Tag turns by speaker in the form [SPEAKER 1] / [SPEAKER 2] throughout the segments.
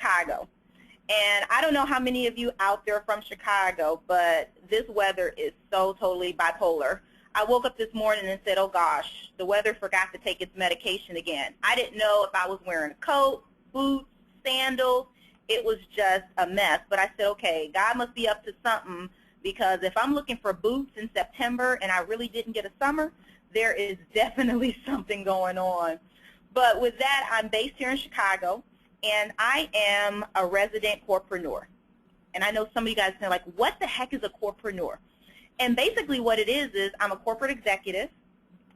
[SPEAKER 1] Chicago. And I don't know how many of you out there are from Chicago, but this weather is so totally bipolar. I woke up this morning and said, oh gosh, the weather forgot to take its medication again. I didn't know if I was wearing a coat, boots, sandals. It was just a mess. But I said, okay, God must be up to something, because if I'm looking for boots in September and I really didn't get a summer, there is definitely something going on. But with that, I'm based here in Chicago, and I am a resident corpreneur. And I know some of you guys are like, what the heck is a corpreneur? And basically what it is I'm a corporate executive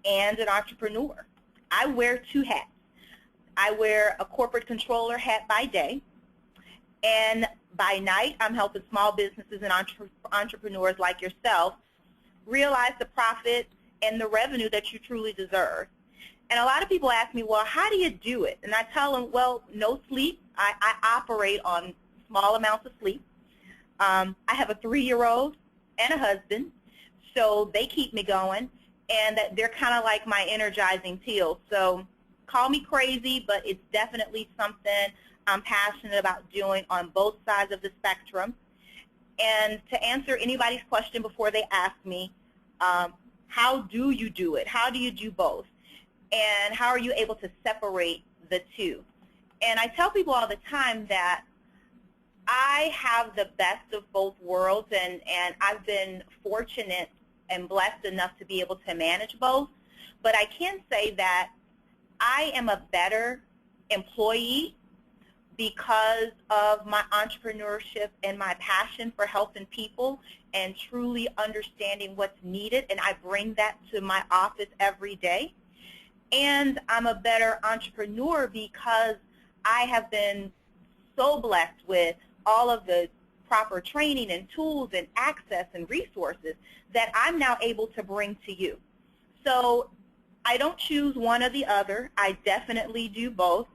[SPEAKER 1] and an entrepreneur. I wear two hats. I wear a corporate controller hat by day, and by night I'm helping small businesses and entrepreneurs like yourself realize the profit and the revenue that you truly deserve. And a lot of people ask me, well, how do you do it? And I tell them, well, no sleep. I operate on small amounts of sleep. I have a 3-year-old and a husband, so they keep me going, and they're kind of like my energizing teal. So call me crazy, but it's definitely something I'm passionate about doing on both sides of the spectrum. And to answer anybody's question before they ask me, how do you do it? How do you do both? And how are you able to separate the two? And I tell people all the time that I have the best of both worlds, and I've been fortunate and blessed enough to be able to manage both. But I can say that I am a better employee because of my entrepreneurship and my passion for helping people and truly understanding what's needed, and I bring that to my office every day. And I'm a better entrepreneur because I have been so blessed with all of the proper training and tools and access and resources that I'm now able to bring to you. So I don't choose one or the other. I definitely do both.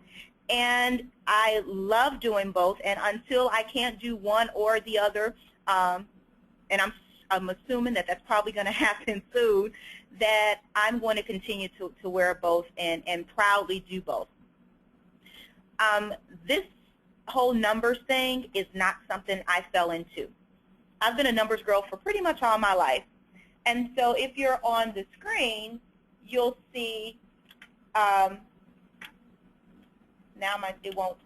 [SPEAKER 1] And I love doing both. And until I can't do one or the other, and I'm assuming that that's probably going to happen soon, that I'm going to continue to wear both and proudly do both. This whole numbers thing is not something I fell into. I've been a numbers girl for pretty much all my life. And so if you're on the screen, you'll see, now it won't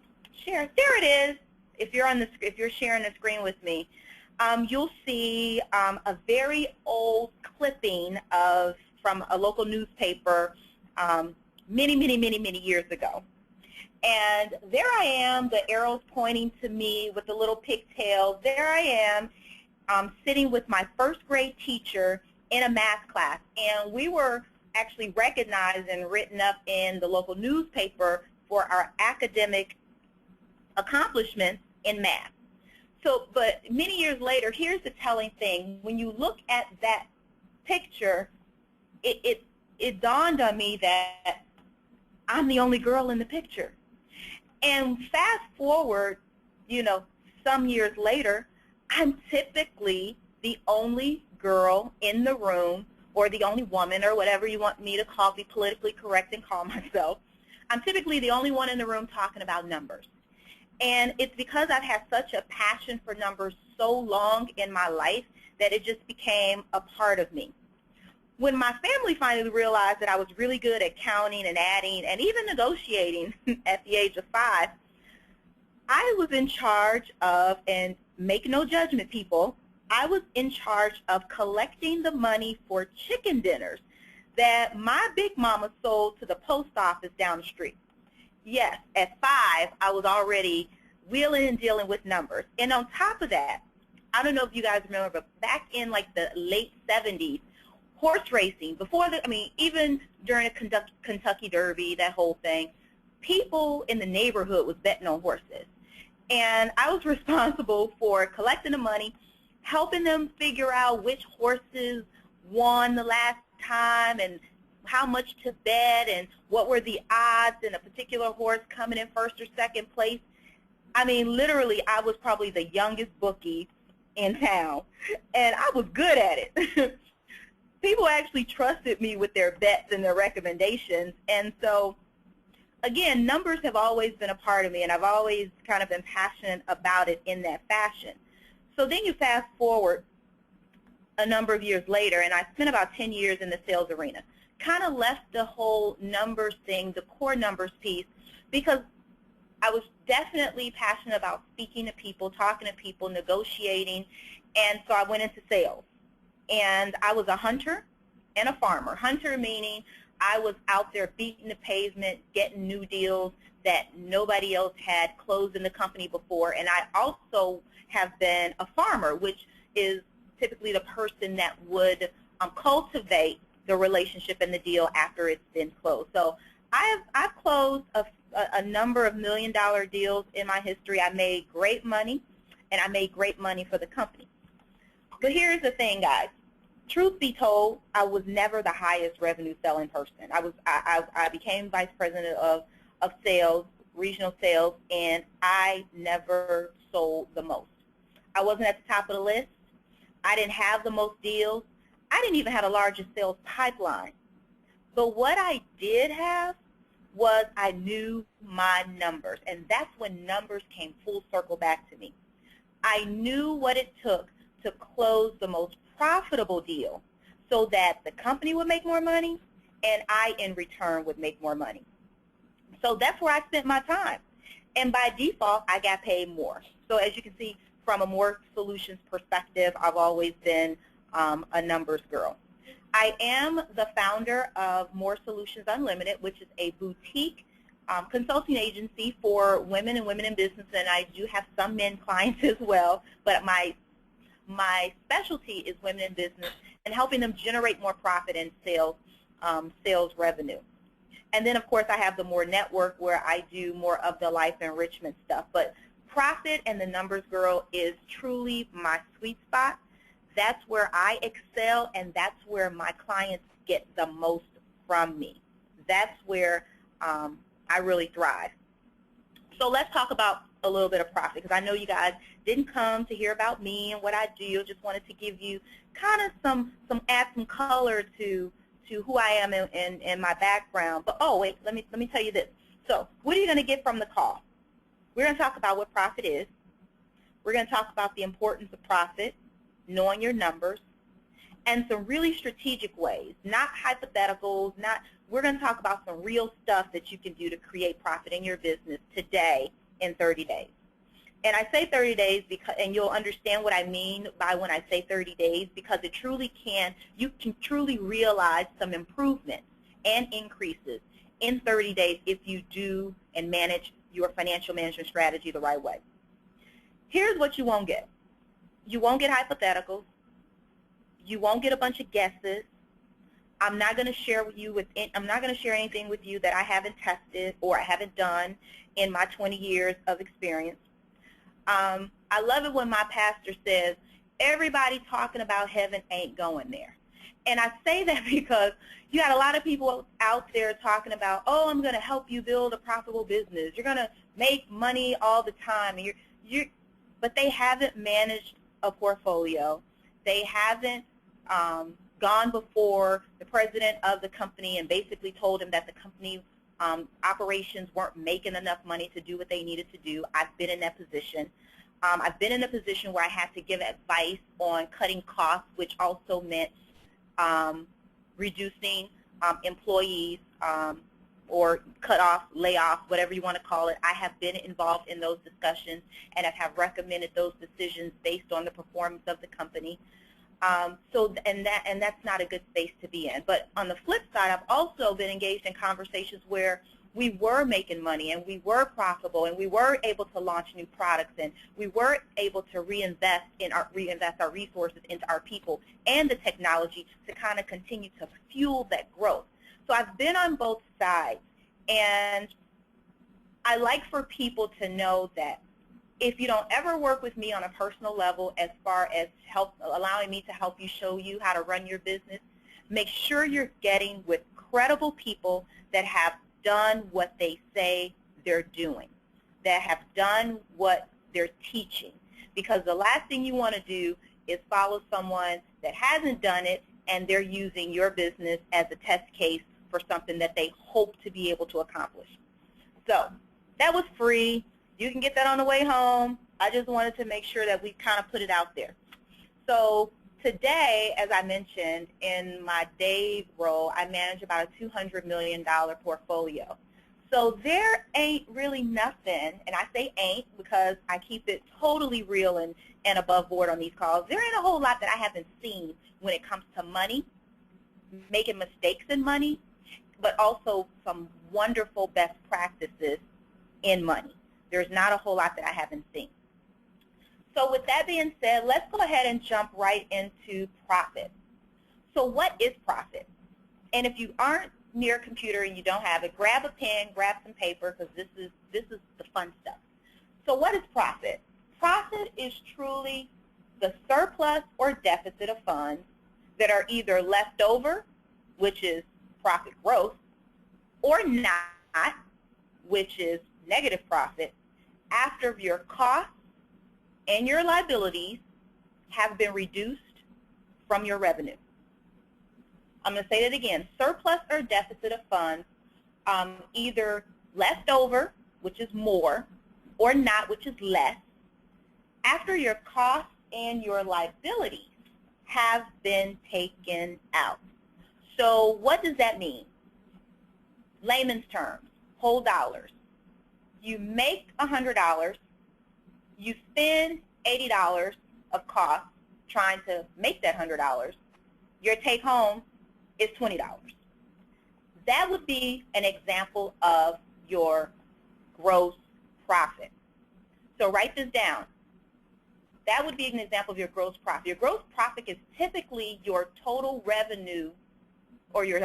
[SPEAKER 1] share. There it is. If you're sharing the screen with me, you'll see a very old clipping from a local newspaper many years ago. And there I am, the arrow's pointing to me with the little pigtail. There I am sitting with my first grade teacher in a math class. And we were actually recognized and written up in the local newspaper for our academic accomplishments in math. So, but many years later, here's the telling thing. When you look at that picture, it dawned on me that I'm the only girl in the picture. And fast forward, some years later, I'm typically the only girl in the room, or the only woman, or whatever you want me to call, be politically correct and call myself. I'm typically the only one in the room talking about numbers. And it's because I've had such a passion for numbers so long in my life that it just became a part of me. When my family finally realized that I was really good at counting and adding and even negotiating at the age of 5, I was in charge of, and make no judgment people, I was in charge of collecting the money for chicken dinners that my big mama sold to the post office down the street. Yes, at 5, I was already wheeling and dealing with numbers. And on top of that, I don't know if you guys remember, but back in like the late 70s, horse racing, even during a Kentucky Derby, that whole thing, people in the neighborhood was betting on horses. And I was responsible for collecting the money, helping them figure out which horses won the last time and how much to bet and what were the odds in a particular horse coming in first or second place. I mean, literally, I was probably the youngest bookie in town, and I was good at it. People actually trusted me with their bets and their recommendations, and so again, numbers have always been a part of me, and I've always kind of been passionate about it in that fashion. So then you fast forward a number of years later, and I spent about 10 years in the sales arena. Kind of left the whole numbers thing, the core numbers piece, because I was definitely passionate about speaking to people, talking to people, negotiating, and so I went into sales. And I was a hunter and a farmer. Hunter meaning I was out there beating the pavement, getting new deals that nobody else had closed in the company before. And I also have been a farmer, which is typically the person that would cultivate the relationship and the deal after it's been closed. So I've closed a number of million-dollar deals in my history. I made great money, and I made great money for the company. But here's the thing, guys. Truth be told, I was never the highest revenue selling person. I became vice president of sales, regional sales, and I never sold the most. I wasn't at the top of the list. I didn't have the most deals. I didn't even have the largest sales pipeline. But what I did have was I knew my numbers, and that's when numbers came full circle back to me. I knew what it took to close the most profitable deal so that the company would make more money and I, in return, would make more money. So that's where I spent my time. And by default, I got paid more. So as you can see, from a More Solutions perspective, I've always been a numbers girl. I am the founder of More Solutions Unlimited, which is a boutique consulting agency for women and women in business, and I do have some men clients as well, but my specialty is women in business and helping them generate more profit and sales revenue. And then, of course, I have the More Network where I do more of the life enrichment stuff. But profit and the numbers girl is truly my sweet spot. That's where I excel, and that's where my clients get the most from me. That's where I really thrive. So let's talk about a little bit of profit, because I know you guys didn't come to hear about me and what I do. Just wanted to give you kind of add some color to who I am and my background. But oh wait, let me tell you this. So what are you going to get from the call? We're going to talk about what profit is. We're going to talk about the importance of profit, knowing your numbers, and some really strategic ways, not hypotheticals, we're going to talk about some real stuff that you can do to create profit in your business today in 30 days. And I say 30 days because, and you'll understand what I mean by when I say 30 days, because it truly you can truly realize some improvements and increases in 30 days if you do and manage your financial management strategy the right way. Here's what you won't get. You won't get hypotheticals. You won't get a bunch of guesses. I'm not going to share anything with you that I haven't tested or I haven't done in my 20 years of experience. I love it when my pastor says, everybody talking about heaven ain't going there. And I say that because you got a lot of people out there talking about, oh, I'm going to help you build a profitable business. You're going to make money all the time. And but they haven't managed a portfolio. They haven't gone before the president of the company and basically told him that the company operations weren't making enough money to do what they needed to do. I've been in that position. I've been in a position where I had to give advice on cutting costs, which also meant reducing employees or cut off, lay off, whatever you want to call it. I have been involved in those discussions and have recommended those decisions based on the performance of the company. And that's not a good space to be in. But on the flip side, I've also been engaged in conversations where we were making money and we were profitable and we were able to launch new products and we were able to reinvest our resources into our people and the technology to kind of continue to fuel that growth. So I've been on both sides, and I like for people to know that if you don't ever work with me on a personal level as far as allowing me to help you show you how to run your business, make sure you're getting with credible people that have done what they say they're doing, that have done what they're teaching. Because the last thing you want to do is follow someone that hasn't done it and they're using your business as a test case for something that they hope to be able to accomplish. So that was free. You can get that on the way home. I just wanted to make sure that we kind of put it out there. So today, as I mentioned, in my day role, I manage about a $200 million portfolio. So there ain't really nothing, and I say ain't because I keep it totally real and above board on these calls. There ain't a whole lot that I haven't seen when it comes to money, making mistakes in money, but also some wonderful best practices in money. There's not a whole lot that I haven't seen. So with that being said, let's go ahead and jump right into profit. So what is profit? And if you aren't near a computer and you don't have it, grab a pen, grab some paper, because this is the fun stuff. So what is profit? Profit is truly the surplus or deficit of funds that are either left over, which is profit growth, or not, which is negative profit, after your costs and your liabilities have been reduced from your revenue. I'm going to say that again. Surplus or deficit of funds, either left over, which is more, or not, which is less, after your costs and your liabilities have been taken out. So what does that mean? Layman's terms, whole dollars. You make $100, you spend $80 of cost trying to make that $100, your take home is $20. That would be an example of your gross profit. So write this down. That would be an example of your gross profit. Your gross profit is typically your total revenue, or your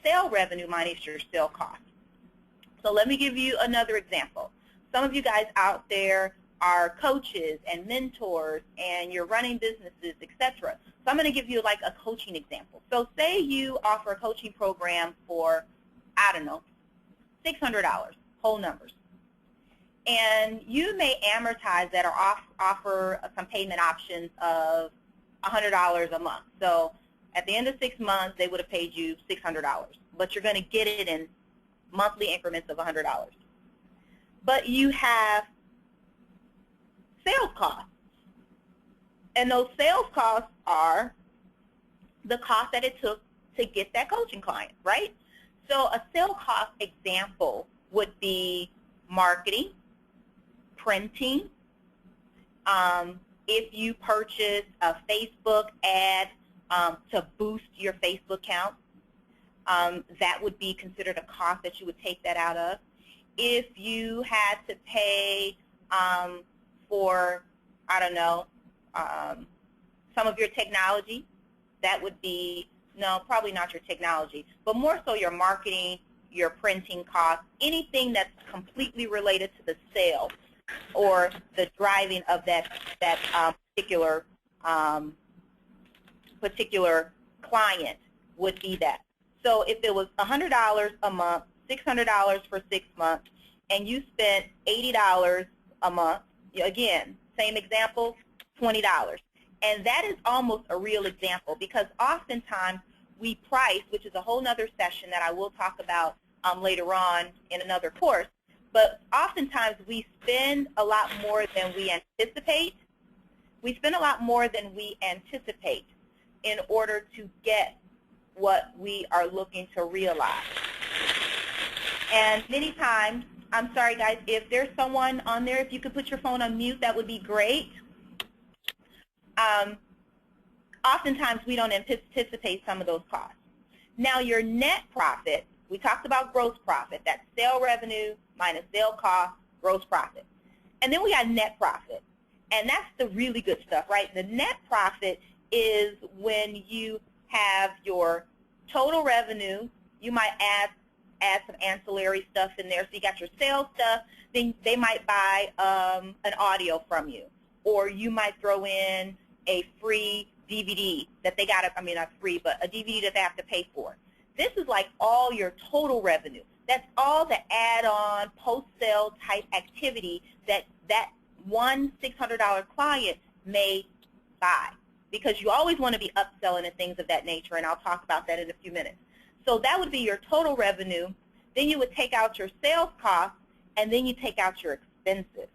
[SPEAKER 1] sale revenue minus your sale cost. So let me give you another example. Some of you guys out there are coaches and mentors and you're running businesses, etc. So I'm going to give you like a coaching example. So say you offer a coaching program for, I don't know, $600, whole numbers. And you may amortize that or offer some payment options of $100 a month. So at the end of 6 months, they would have paid you $600, but you're going to get it in monthly increments of $100. But you have sales costs, and those sales costs are the cost that it took to get that coaching client, right? So a sales cost example would be marketing, printing. If you purchase a Facebook ad to boost your Facebook count, that would be considered a cost that you would take that out of. If you had to pay for, I don't know, some of your technology, that would be, no, probably not your technology, but more so your marketing, your printing costs, anything that's completely related to the sale or the driving of that particular client would be that. So if it was $100 a month, $600 for 6 months, and you spent $80 a month, again, same example, $20. And that is almost a real example because oftentimes we price, which is a whole other session that I will talk about later on in another course, but oftentimes we spend a lot more than we anticipate. We spend a lot more than we anticipate in order to get what we are looking to realize. And many times, I'm sorry guys, if there's someone on there, if you could put your phone on mute, that would be great. Oftentimes we don't anticipate some of those costs. Now your net profit, we talked about gross profit, that's sale revenue minus sale cost, gross profit. And then we got net profit. And that's the really good stuff, right? The net profit is when you have your total revenue, you might add some ancillary stuff in there. So you got your sales stuff, then they might buy an audio from you. Or you might throw in a free DVD that they got, I mean not free, but a DVD that they have to pay for. This is like all your total revenue. That's all the add-on, post-sale type activity that one $600 client may buy, because you always want to be upselling and things of that nature, and I'll talk about that in a few minutes. So that would be your total revenue. Then you would take out your sales costs, and then you take out your expenses.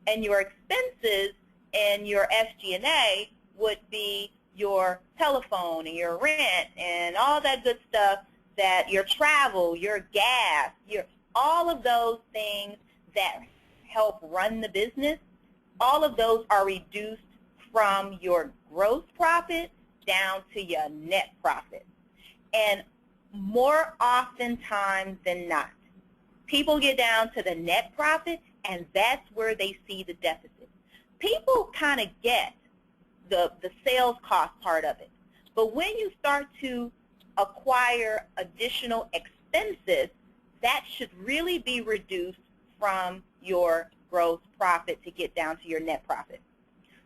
[SPEAKER 1] And your expenses and your SG&A would be your telephone and your rent and all that good stuff, that your travel, your gas, all of those things that help run the business, all of those are reduced from your gross profit down to your net profit. And more oftentimes than not, people get down to the net profit, and that's where they see the deficit. People kind of get the sales cost part of it. But when you start to acquire additional expenses, that should really be reduced from your gross profit to get down to your net profit.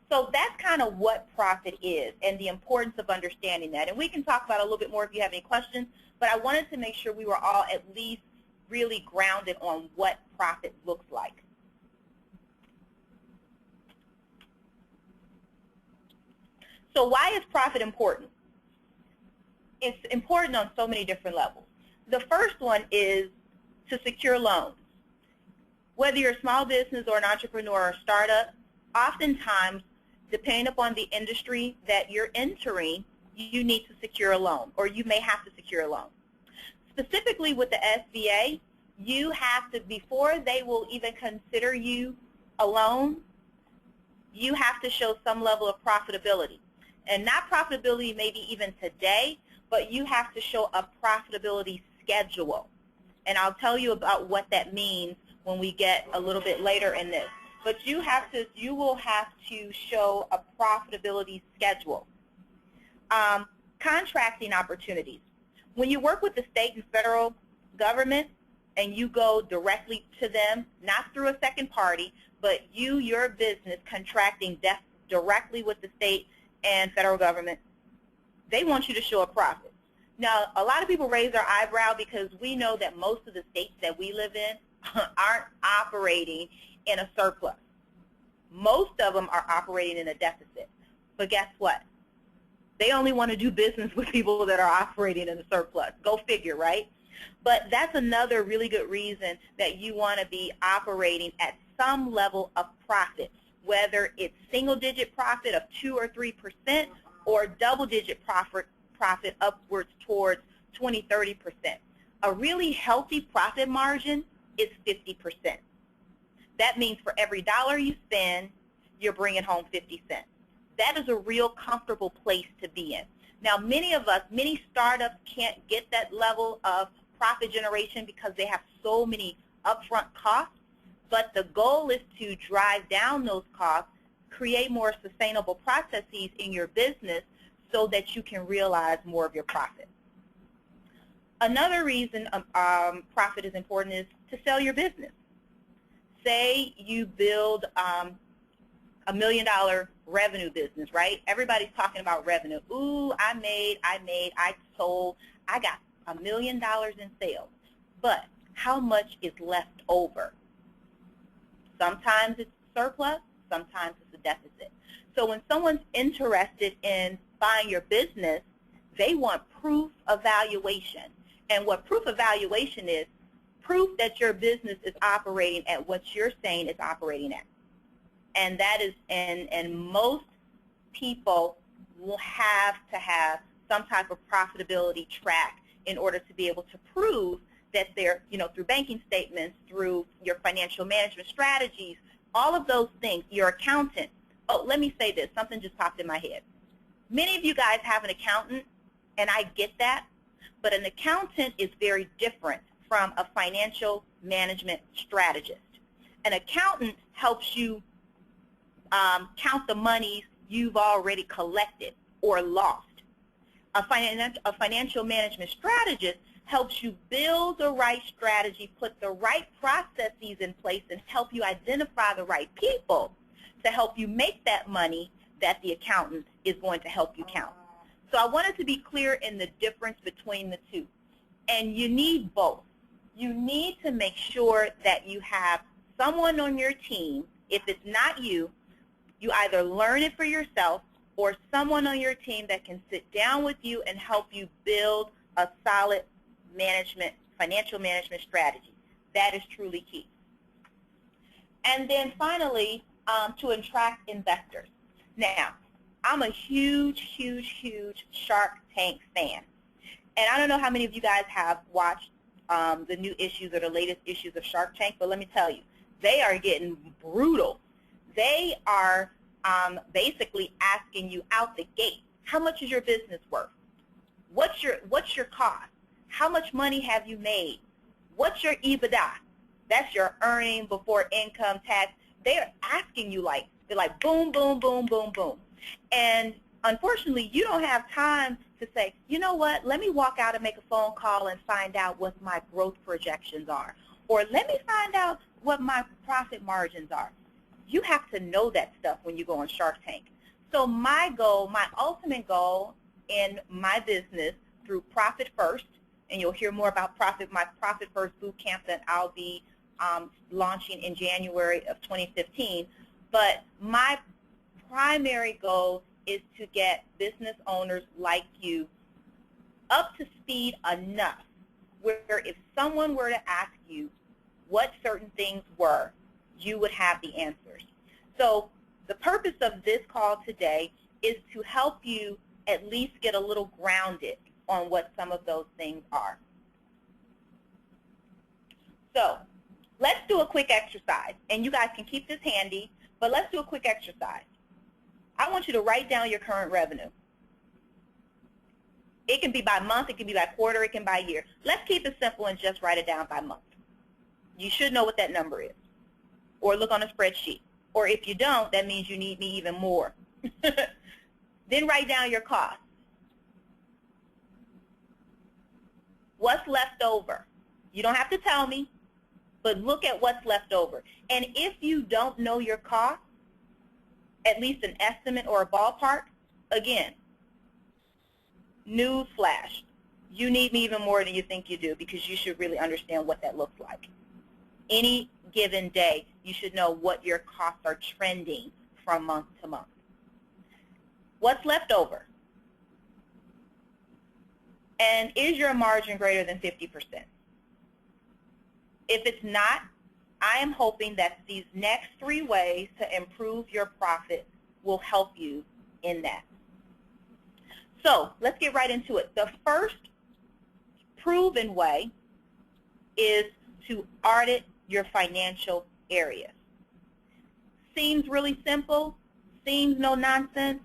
[SPEAKER 1] So that's kind of what profit is and the importance of understanding that. And we can talk about it a little bit more if you have any questions, but I wanted to make sure we were all at least really grounded on what profit looks like. So why is profit important? It's important on so many different levels. The first one is to secure loans. Whether you're a small business or an entrepreneur or a startup, oftentimes, depending upon the industry that you're entering, you need to secure a loan, or you may have to secure a loan. Specifically with the SBA, you have to, before they will even consider you a loan, you have to show some level of profitability. And not profitability maybe even today, but you have to show a profitability schedule. And I'll tell you about what that means when we get a little bit later in this. But you will have to show a profitability schedule. Contracting opportunities. When you work with the state and federal government and you go directly to them, not through a second party, but your business contracting directly with the state and federal government, they want you to show a profit. Now, a lot of people raise their eyebrow because we know that most of the states that we live in aren't operating in a surplus. Most of them are operating in a deficit. But guess what? They only want to do business with people that are operating in a surplus. Go figure, right? But that's another really good reason that you want to be operating at some level of profit, whether it's single-digit profit of 2 or 3% or double-digit profit upwards towards 20, 30%. A really healthy profit margin is 50%. That means for every dollar you spend, you're bringing home 50 cents. That is a real comfortable place to be in. Now, many startups can't get that level of profit generation because they have so many upfront costs, but the goal is to drive down those costs, create more sustainable processes in your business so that you can realize more of your profit. Another reason profit is important is to sell your business. Say you build $1 million revenue business, right? Everybody's talking about revenue. Ooh, I sold, I got $1 million in sales. But how much is left over? Sometimes it's surplus, sometimes it's a deficit. So when someone's interested in buying your business, they want proof of valuation. And what proof of valuation is, proof that your business is operating at what you're saying it's operating at. And that is, and most people will have to have some type of profitability track in order to be able to prove that they're, through banking statements, through your financial management strategies, all of those things, your accountant. Oh, let me say this, something just popped in my head. Many of you guys have an accountant, and I get that, but an accountant is very different from a financial management strategist. An accountant helps you count the monies you've already collected or lost. A financial management strategist helps you build the right strategy, put the right processes in place, and help you identify the right people to help you make that money that the accountant is going to help you count. So I wanted to be clear in the difference between the two. And you need both. You need to make sure that you have someone on your team. If it's not you, you either learn it for yourself or someone on your team that can sit down with you and help you build a solid financial management strategy. That is truly key. And then finally, to attract investors. Now, I'm a huge, huge, huge Shark Tank fan. And I don't know how many of you guys have watched the new issues or the latest issues of Shark Tank, but let me tell you, they are getting brutal. They are basically asking you out the gate, how much is your business worth? What's your cost? How much money have you made? What's your EBITDA? That's your earning before income tax. They're asking you they're like boom, boom, boom, boom, boom. And unfortunately, you don't have time to say, you know what, let me walk out and make a phone call and find out what my growth projections are. Or let me find out what my profit margins are. You have to know that stuff when you go on Shark Tank. So my goal, my ultimate goal in my business through Profit First, and you'll hear more about my Profit First boot camp that I'll be launching in January of 2015. But my primary goal is to get business owners like you up to speed enough where if someone were to ask you what certain things were, you would have the answers. So the purpose of this call today is to help you at least get a little grounded on what some of those things are. So let's do a quick exercise, and you guys can keep this handy, but let's do a quick exercise. I want you to write down your current revenue. It can be by month, it can be by quarter, it can be by year. Let's keep it simple and just write it down by month. You should know what that number is, or look on a spreadsheet. Or if you don't, that means you need me even more. Then write down your costs. What's left over? You don't have to tell me, but look at what's left over. And if you don't know your cost, at least an estimate or a ballpark, again, news flash. You need me even more than you think you do because you should really understand what that looks like. Any given day, you should know what your costs are trending from month to month. What's left over? And is your margin greater than 50%? If it's not, I am hoping that these next 3 ways to improve your profit will help you in that. So let's get right into it. The first proven way is to audit your financial areas. Seems really simple, seems no nonsense.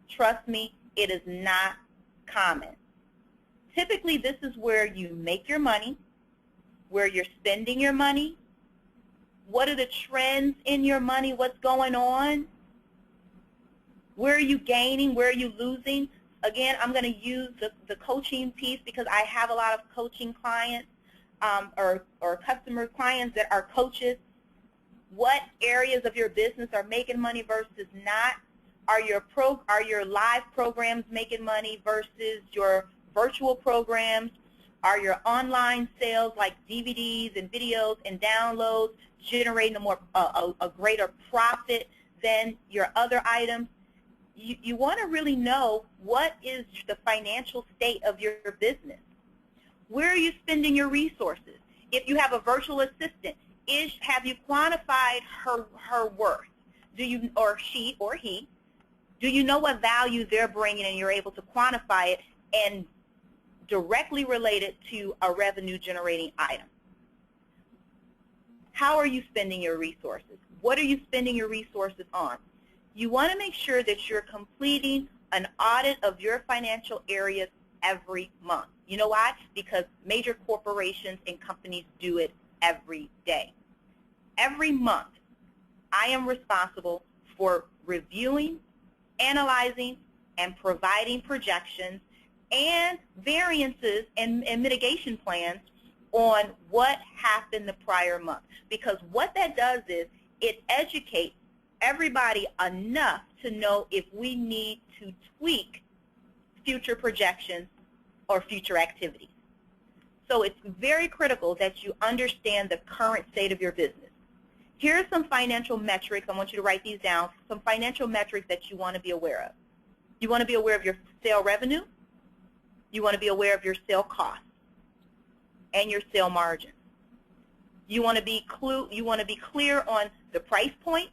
[SPEAKER 1] Trust me, it is not common. Typically, this is where you make your money, where you're spending your money, what are the trends in your money, what's going on, where are you gaining, where are you losing. Again, I'm going to use the coaching piece because I have a lot of coaching clients or customer clients that are coaches. What areas of your business are making money versus not? Are your live programs making money versus your virtual programs? Are your online sales like DVDs and videos and downloads generating a greater profit than your other items? You want to really know what is the financial state of your business. Where are you spending your resources? If you have a virtual assistant, have you quantified her worth? Do you, or she or he, do you know what value they're bringing and you're able to quantify it and directly relate it to a revenue generating item? How are you spending your resources? What are you spending your resources on? You want to make sure that you're completing an audit of your financial areas every month. You know why? Because major corporations and companies do it every day. Every month, I am responsible for reviewing, analyzing, and providing projections and variances and mitigation plans on what happened the prior month. Because what that does is it educates everybody enough to know if we need to tweak future projections or future activities. So it's very critical that you understand the current state of your business. Here are some financial metrics. I want you to write these down. Some financial metrics that you want to be aware of. You want to be aware of your sale revenue. You want to be aware of your sale cost. and your sale margin. You want to be clear on the price points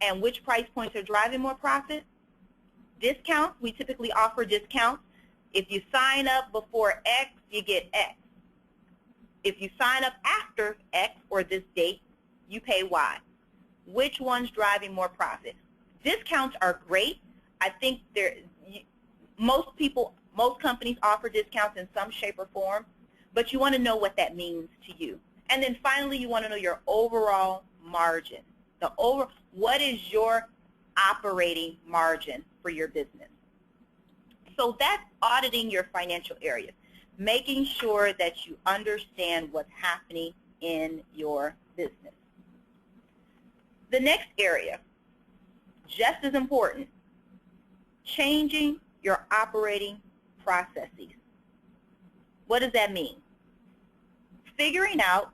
[SPEAKER 1] and which price points are driving more profit. Discounts, we typically offer discounts. If you sign up before X, you get X. If you sign up after X or this date, you pay Y. Which one's driving more profit? Discounts are great. I think most companies offer discounts in some shape or form, but you want to know what that means to you. And then finally, you want to know your overall margin. What is your operating margin for your business? So that's auditing your financial areas, making sure that you understand what's happening in your business. The next area, just as important, changing your operating processes. What does that mean? Figuring out,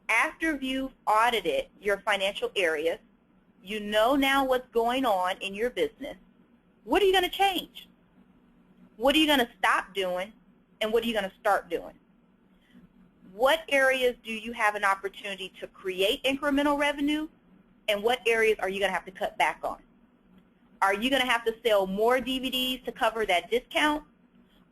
[SPEAKER 1] after you've audited your financial areas, you know now what's going on in your business, what are you going to change? What are you going to stop doing, and what are you going to start doing? What areas do you have an opportunity to create incremental revenue, and what areas are you going to have to cut back on? Are you going to have to sell more DVDs to cover that discount?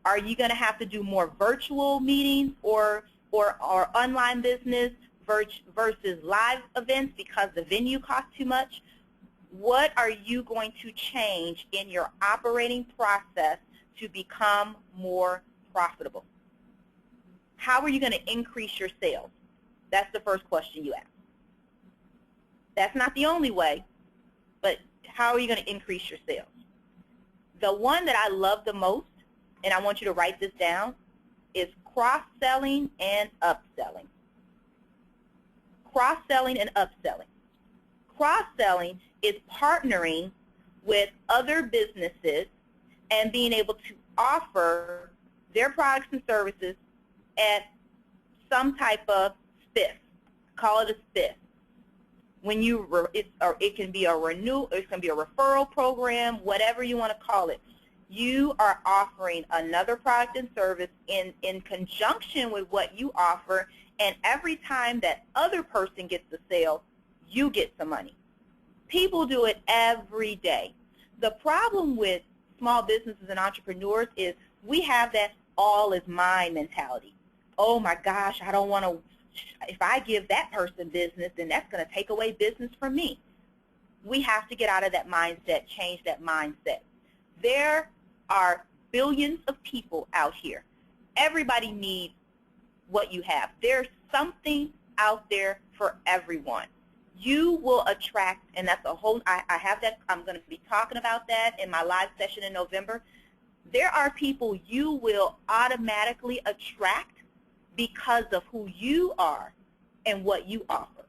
[SPEAKER 1] Are you going to have to do more virtual meetings or online business versus live events because the venue costs too much? What are you going to change in your operating process to become more profitable? How are you going to increase your sales? That's the first question you ask. That's not the only way, but how are you going to increase your sales? The one that I love the most, and I want you to write this down, is cross-selling and upselling. Cross-selling and upselling. Cross-selling is partnering with other businesses and being able to offer their products and services at some type of spiff. Call it a spiff. When it can be a renewal, it can be a referral program, whatever you want to call it. You are offering another product and service in conjunction with what you offer, and every time that other person gets the sale, you get some money. People do it every day. The problem with small businesses and entrepreneurs is we have that all is mine mentality. Oh my gosh, I don't want to, if I give that person business, then that's going to take away business from me. We have to get out of that mindset, change that mindset. There are billions of people out here. Everybody needs what you have. There's something out there for everyone. You will attract, and that's a whole, I have that, I'm going to be talking about that in my live session in November. There are people you will automatically attract because of who you are and what you offer.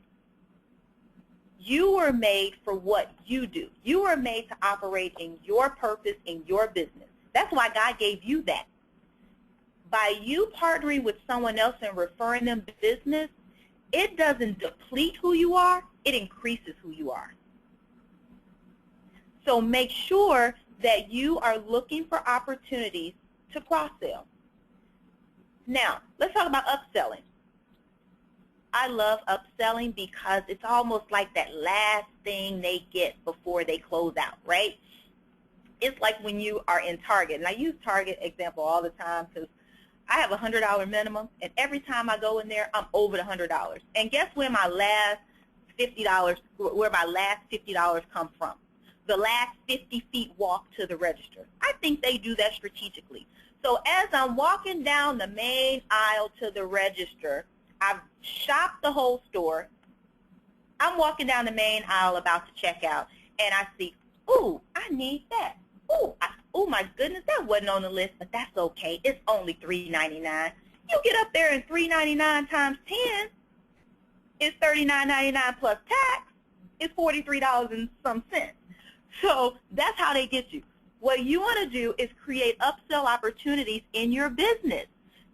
[SPEAKER 1] You were made for what you do. You were made to operate in your purpose, in your business. That's why God gave you that. By you partnering with someone else and referring them business, it doesn't deplete who you are, it increases who you are. So make sure that you are looking for opportunities to cross-sell. Now, let's talk about upselling. I love upselling because it's almost like that last thing they get before they close out, right? It's like when you are in Target, and I use Target example all the time because I have a $100 minimum, and every time I go in there, I'm over the $100. And guess where my last $50 come from? The last 50 feet walk to the register. I think they do that strategically. So as I'm walking down the main aisle to the register, I've shopped the whole store. I'm walking down the main aisle about to check out, and I see, ooh, I need that. Ooh, my goodness, that wasn't on the list, but that's okay. It's only $3.99. You get up there and $3.99 times 10 is $39.99 plus tax. It's $43 and some cents. So that's how they get you. What you want to do is create upsell opportunities in your business.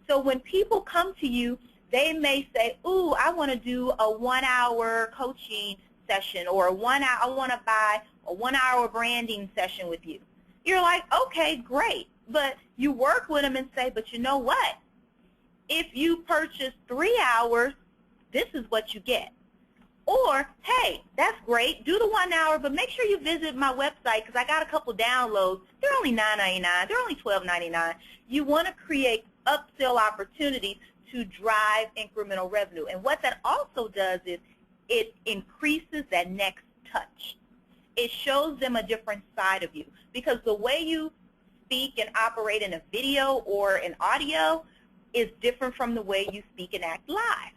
[SPEAKER 1] So when people come to you, they may say, ooh, I want to do a 1-hour coaching session, or I want to buy a 1-hour branding session with you. You're like, okay, great. But you work with them and say, but you know what? if you purchase 3 hours, this is what you get. Or, hey, that's great, do the 1 hour, but make sure you visit my website because I got a couple downloads. They're only $9.99. They're only $12.99. You want to create upsell opportunities to drive incremental revenue. And what that also does is it increases that next touch. It shows them a different side of you because the way you speak and operate in a video or an audio is different from the way you speak and act live.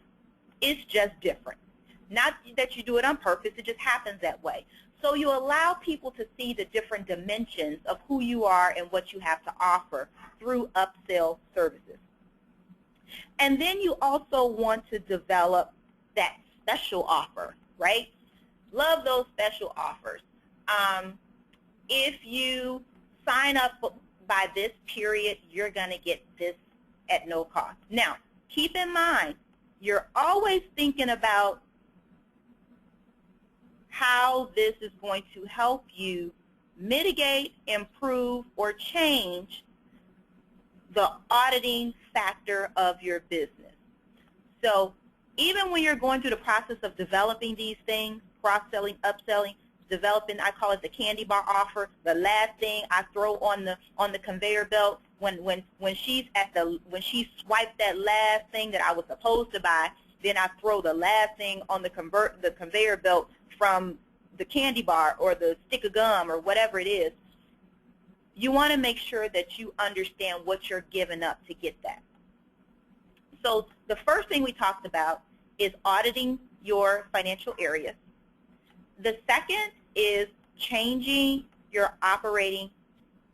[SPEAKER 1] It's just different. Not that you do it on purpose, it just happens that way. So you allow people to see the different dimensions of who you are and what you have to offer through upsell services. And then you also want to develop that special offer, right? Love those special offers. If you sign up by this period, you're going to get this at no cost. Now, keep in mind, you're always thinking about how this is going to help you mitigate, improve, or change the auditing factor of your business. So even when you're going through the process of developing these things, cross-selling, upselling, developing, I call it the candy bar offer, the last thing I throw on the conveyor belt, when she swiped that last thing that I was supposed to buy, then I throw the last thing on the conveyor belt from the candy bar or the stick of gum or whatever it is. You want to make sure that you understand what you're giving up to get that. So the first thing we talked about is auditing your financial areas. The second is changing your operating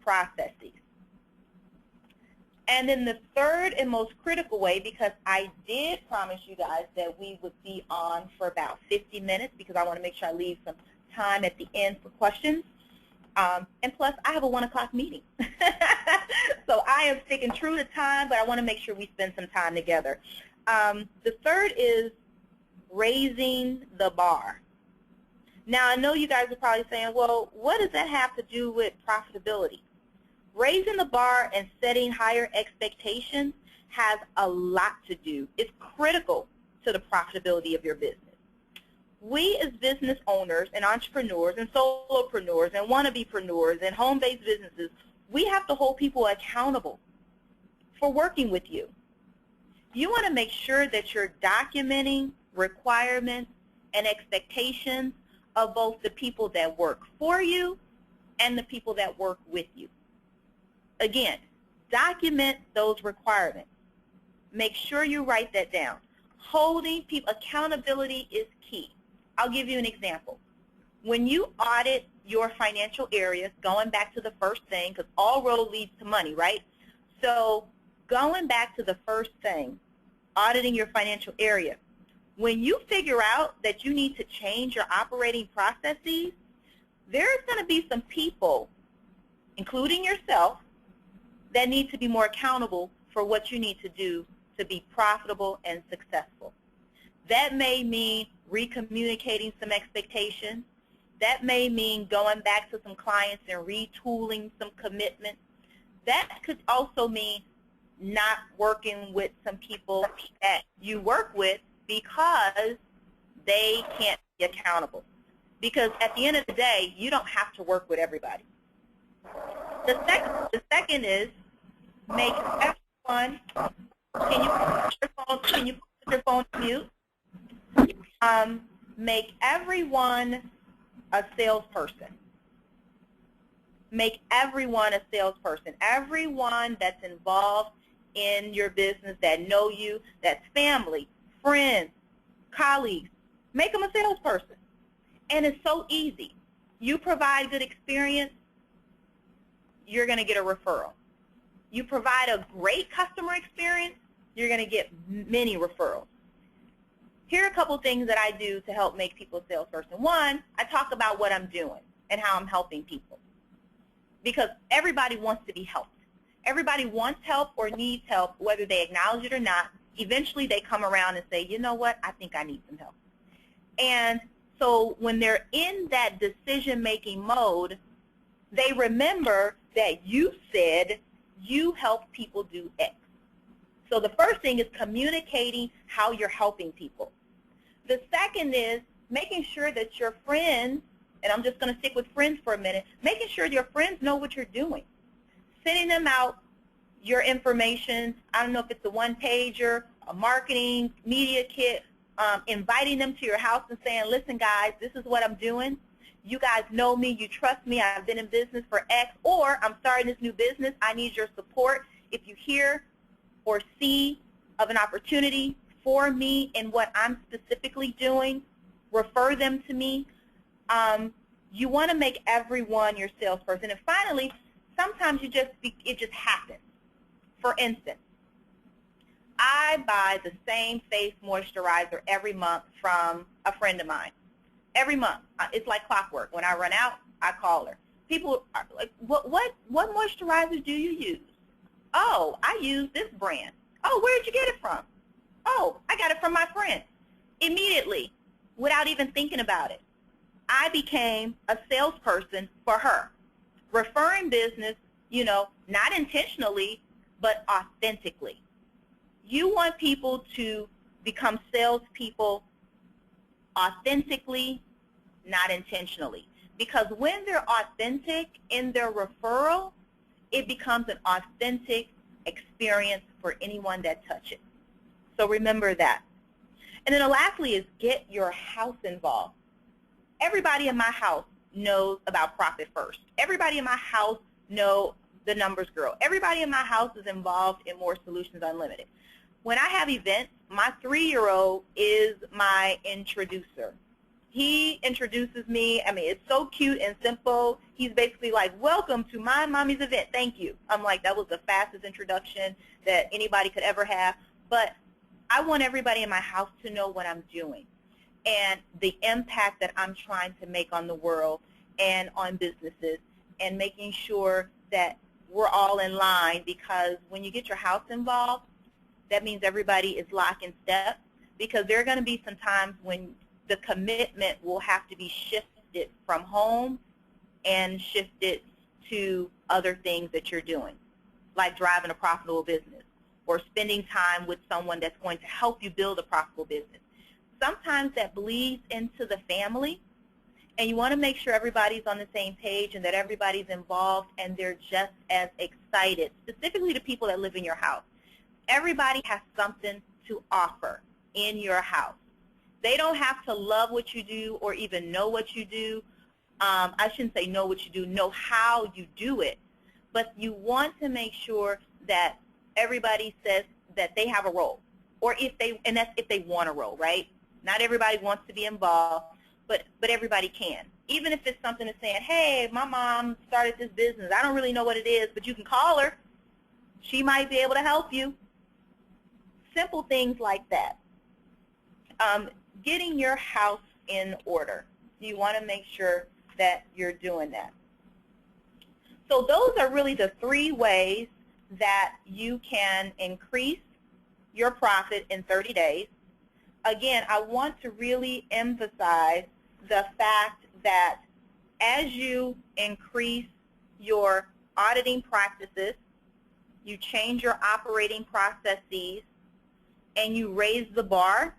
[SPEAKER 1] processes. And then the third and most critical way, because I did promise you guys that we would be on for about 50 minutes because I want to make sure I leave some time at the end for questions. And plus, I have a 1 o'clock meeting. So I am sticking true to time, but I want to make sure we spend some time together. The third is raising the bar. Now, I know you guys are probably saying, well, what does that have to do with profitability? Raising the bar and setting higher expectations has a lot to do. It's critical to the profitability of your business. We as business owners and entrepreneurs and solopreneurs and wannabe-preneurs and home-based businesses, we have to hold people accountable for working with you. You want to make sure that you're documenting requirements and expectations of both the people that work for you and the people that work with you. Again, document those requirements. Make sure you write that down. Holding people, accountability is key. I'll give you an example. When you audit your financial areas, going back to the first thing, because all road leads to money, right? So going back to the first thing, auditing your financial area, when you figure out that you need to change your operating processes, there's going to be some people, including yourself, that need to be more accountable for what you need to do to be profitable and successful. That may mean recommunicating some expectations. That may mean going back to some clients and retooling some commitments. That could also mean not working with some people that you work with because they can't be accountable. Because at the end of the day, you don't have to work with everybody. The second is make everyone, can you put your phone on mute? Make everyone a salesperson. Make everyone a salesperson. Everyone that's involved in your business, that know you, that's family, friends, colleagues, make them a salesperson. And it's so easy. You provide good experience, you're going to get a referral. You provide a great customer experience, you're going to get many referrals. Here are a couple things that I do to help make people a salesperson. One, I talk about what I'm doing and how I'm helping people. Because everybody wants to be helped. Everybody wants help or needs help, whether they acknowledge it or not. Eventually they come around and say, you know what, I think I need some help. And so when they're in that decision-making mode, they remember that you said you help people do X. So the first thing is communicating how you're helping people. The second is making sure that your friends, and I'm just going to stick with friends for a minute, making sure your friends know what you're doing. Sending them out your information. I don't know if it's a one-pager, a marketing, media kit, inviting them to your house and saying, listen, guys, this is what I'm doing. You guys know me. You trust me. I've been in business for X, or I'm starting this new business. I need your support. If you hear or see of an opportunity for me in what I'm specifically doing, refer them to me. You want to make everyone your salesperson. And finally, sometimes it just happens. For instance, I buy the same face moisturizer every month from a friend of mine. Every month. It's like clockwork. When I run out, I call her. People are like, what moisturizer do you use? Oh, I use this brand. Oh, where did you get it from? Oh, I got it from my friend. Immediately, without even thinking about it, I became a salesperson for her, referring business, you know, not intentionally, but authentically. You want people to become salespeople authentically, not intentionally. Because when they're authentic in their referral, it becomes an authentic experience for anyone that touches it. So remember that. And then lastly is get your house involved. Everybody in my house knows about Profit First. Everybody in my house knows the Numbers Girl. Everybody in my house is involved in More Solutions Unlimited. When I have events, my 3-year-old is my introducer. He introduces me. I mean, it's so cute and simple. He's basically like, welcome to my mommy's event. Thank you. I'm like, that was the fastest introduction that anybody could ever have. But I want everybody in my house to know what I'm doing and the impact that I'm trying to make on the world and on businesses, and making sure that we're all in line, because when you get your house involved, that means everybody is lock in step, because there are going to be some times when the commitment will have to be shifted from home and shifted to other things that you're doing, like driving a profitable business or spending time with someone that's going to help you build a profitable business. Sometimes that bleeds into the family, and you want to make sure everybody's on the same page and that everybody's involved and they're just as excited, specifically to people that live in your house. Everybody has something to offer in your house. They don't have to love what you do or even know what you do. I shouldn't say know what you do, know how you do it. But you want to make sure that everybody says that they have a role, or and that's if they want a role, right? Not everybody wants to be involved, but everybody can. Even if it's something that's saying, hey, my mom started this business. I don't really know what it is, but you can call her. She might be able to help you. Simple things like that. Getting your house in order. You want to make sure that you're doing that. So those are really the 3 ways that you can increase your profit in 30 days. Again, I want to really emphasize the fact that as you increase your auditing practices, you change your operating processes, and you raise the bar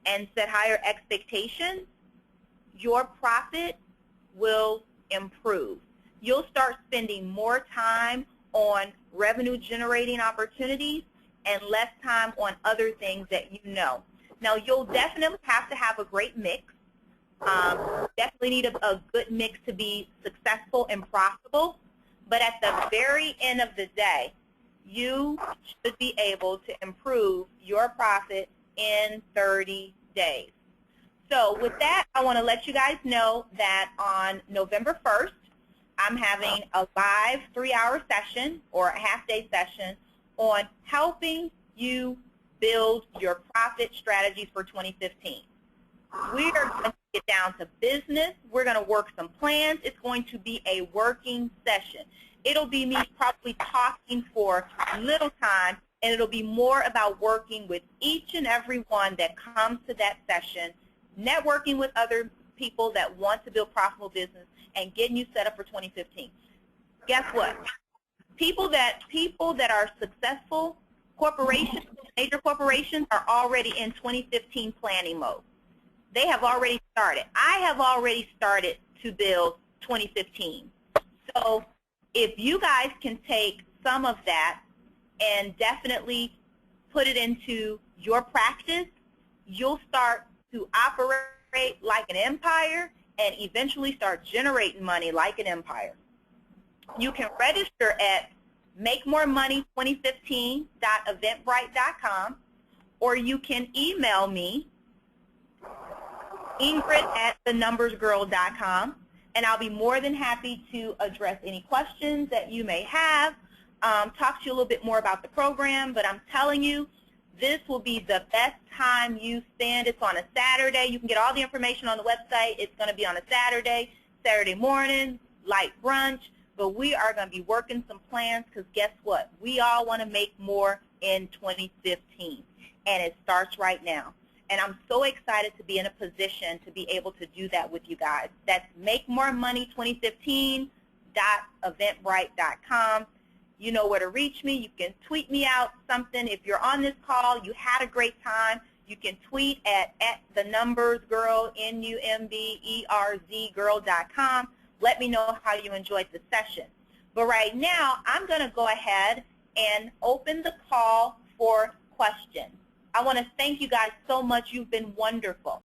[SPEAKER 1] and set higher expectations, your profit will improve. You'll start spending more time on revenue-generating opportunities and less time on other things that you know. Now, you'll definitely have to have a great mix. Definitely need a good mix to be successful and profitable. But at the very end of the day, you should be able to improve your profit in 30 days. So with that, I want to let you guys know that on November 1st, I'm having a live 3-hour session or a half-day session on helping you build your profit strategies for 2015. We are going to get down to business. We're going to work some plans. It's going to be a working session. It'll be me probably talking for little time, and it'll be more about working with each and every one that comes to that session, networking with other people that want to build profitable business, and getting you set up for 2015. Guess what? People that are successful, corporations major corporations are already in 2015 planning mode. They have already started. I have already started to build 2015. So if you guys can take some of that and definitely put it into your practice, you'll start to operate like an empire and eventually start generating money like an empire. You can register at makemoremoney2015.eventbrite.com, or you can email me, Ingrid@thenumbersgirl.com, and I'll be more than happy to address any questions that you may have, talk to you a little bit more about the program. But I'm telling you, this will be the best time you spend. It's on a Saturday. You can get all the information on the website. It's going to be on a Saturday morning, light brunch. But we are going to be working some plans because guess what? We all want to make more in 2015, and it starts right now. And I'm so excited to be in a position to be able to do that with you guys. That's makemoremoney2015.eventbrite.com. You know where to reach me. You can tweet me out something. If you're on this call, you had a great time, you can tweet at @thenumbersgirl, NUMBERZ girl.com. Let me know how you enjoyed the session. But right now, I'm going to go ahead and open the call for questions. I want to thank you guys so much. You've been wonderful.